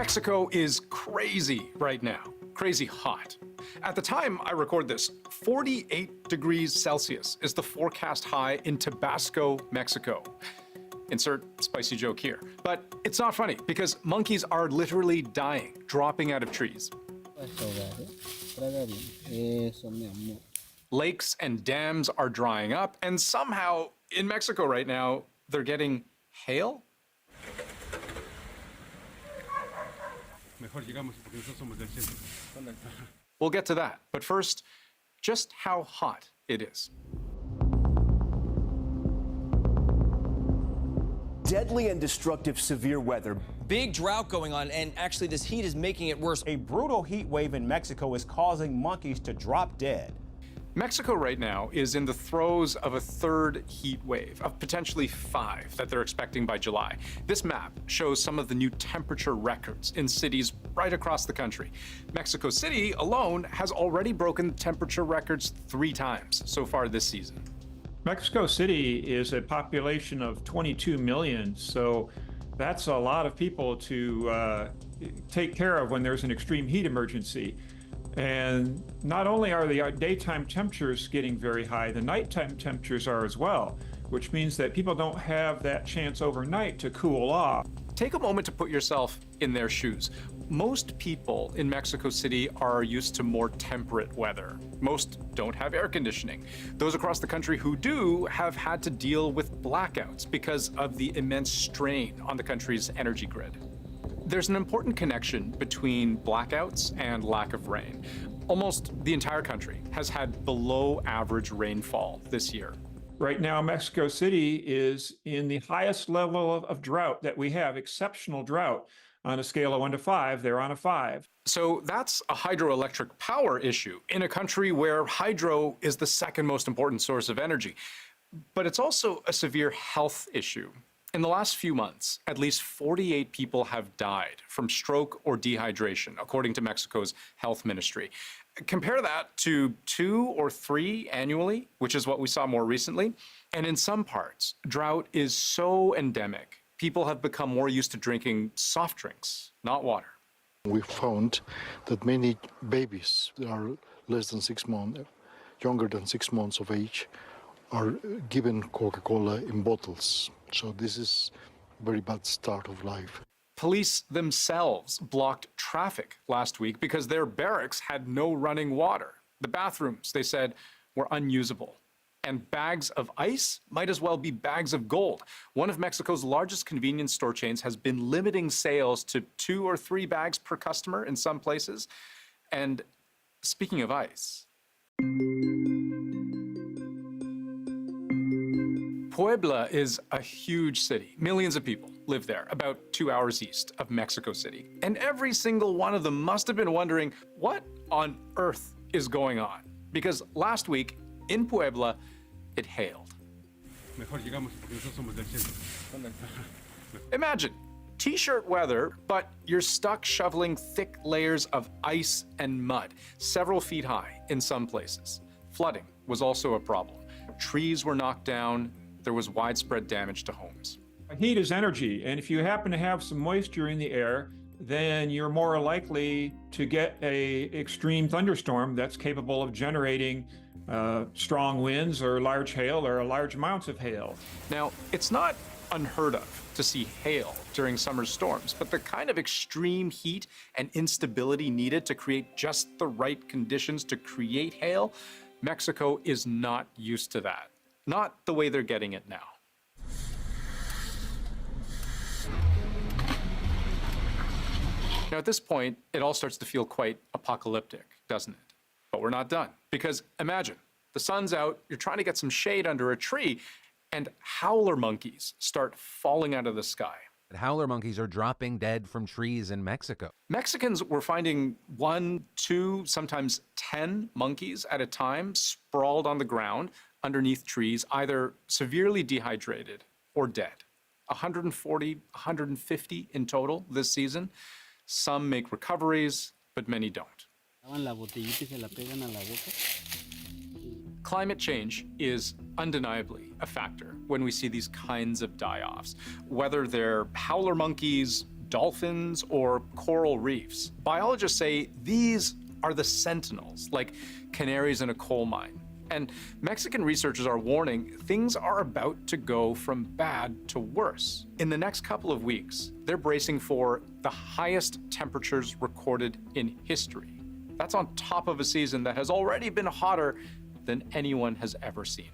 Mexico is crazy right now, crazy hot. At the time I record this, 48 degrees Celsius is the forecast high in Tabasco, Mexico. Insert spicy joke here. But it's not funny because monkeys are literally dying, dropping out of trees. Lakes and dams are drying up, and somehow in Mexico right now, they're getting hail? We'll get to that, but first, just how hot it is. Deadly and destructive severe weather. Big drought going on, and actually this heat is making it worse. A brutal heat wave in Mexico is causing monkeys to drop dead. Mexico right now is in the throes of a third heat wave, of potentially 5 that they're expecting by July. This map shows some of the new temperature records in cities right across the country. Mexico City alone has already broken temperature records 3 times so far this season. Mexico City is a population of 22 million, so that's a lot of people to take care of when there's an extreme heat emergency. And not only are the daytime temperatures getting very high, the nighttime temperatures are as well, which means that people don't have that chance overnight to cool off. Take a moment to put yourself in their shoes. Most people in Mexico City are used to more temperate weather. Most don't have air conditioning. Those across the country who do have had to deal with blackouts because of the immense strain on the country's energy grid. There's an important connection between blackouts and lack of rain. Almost the entire country has had below average rainfall this year. Right now, Mexico City is in the highest level of drought that we have, exceptional drought. On a scale of 1 to 5, they're on a 5. So that's a hydroelectric power issue in a country where hydro is the second most important source of energy. But it's also a severe health issue. In the last few months, at least 48 people have died from stroke or dehydration, according to Mexico's health ministry. Compare that to 2 or 3 annually, which is what we saw more recently. And in some parts, drought is so endemic, people have become more used to drinking soft drinks, not water. We found that many babies that are less than 6 months, younger than 6 months of age, are given Coca-Cola in bottles. So this is a very bad start of life. Police themselves blocked traffic last week because their barracks had no running water. The bathrooms, they said, were unusable. And bags of ice might as well be bags of gold. One of Mexico's largest convenience store chains has been limiting sales to 2 or 3 bags per customer in some places. And speaking of ice, Puebla is a huge city. Millions of people live there, about 2 hours east of Mexico City. And every single one of them must have been wondering, what on earth is going on? Because last week in Puebla, it hailed. Imagine t-shirt weather, but you're stuck shoveling thick layers of ice and mud, several feet high in some places. Flooding was also a problem. Trees were knocked down. There was widespread damage to homes. Heat is energy, and if you happen to have some moisture in the air, then you're more likely to get an extreme thunderstorm that's capable of generating strong winds or large hail or large amounts of hail. Now, it's not unheard of to see hail during summer storms, but the kind of extreme heat and instability needed to create just the right conditions to create hail, Mexico is not used to that. Not the way they're getting it now. Now, at this point, it all starts to feel quite apocalyptic, doesn't it? But we're not done. Because imagine, the sun's out, you're trying to get some shade under a tree, and howler monkeys start falling out of the sky. Howler monkeys are dropping dead from trees in Mexico. Mexicans were finding 1, 2, sometimes 10 monkeys at a time sprawled on the ground underneath trees, either severely dehydrated or dead. 140, 150 in total this season. Some make recoveries, but many don't. Climate change is undeniably a factor when we see these kinds of die-offs. Whether they're howler monkeys, dolphins or coral reefs. Biologists say these are the sentinels, like canaries in a coal mine. And Mexican researchers are warning things are about to go from bad to worse. In the next couple of weeks, they're bracing for the highest temperatures recorded in history. That's on top of a season that has already been hotter than anyone has ever seen.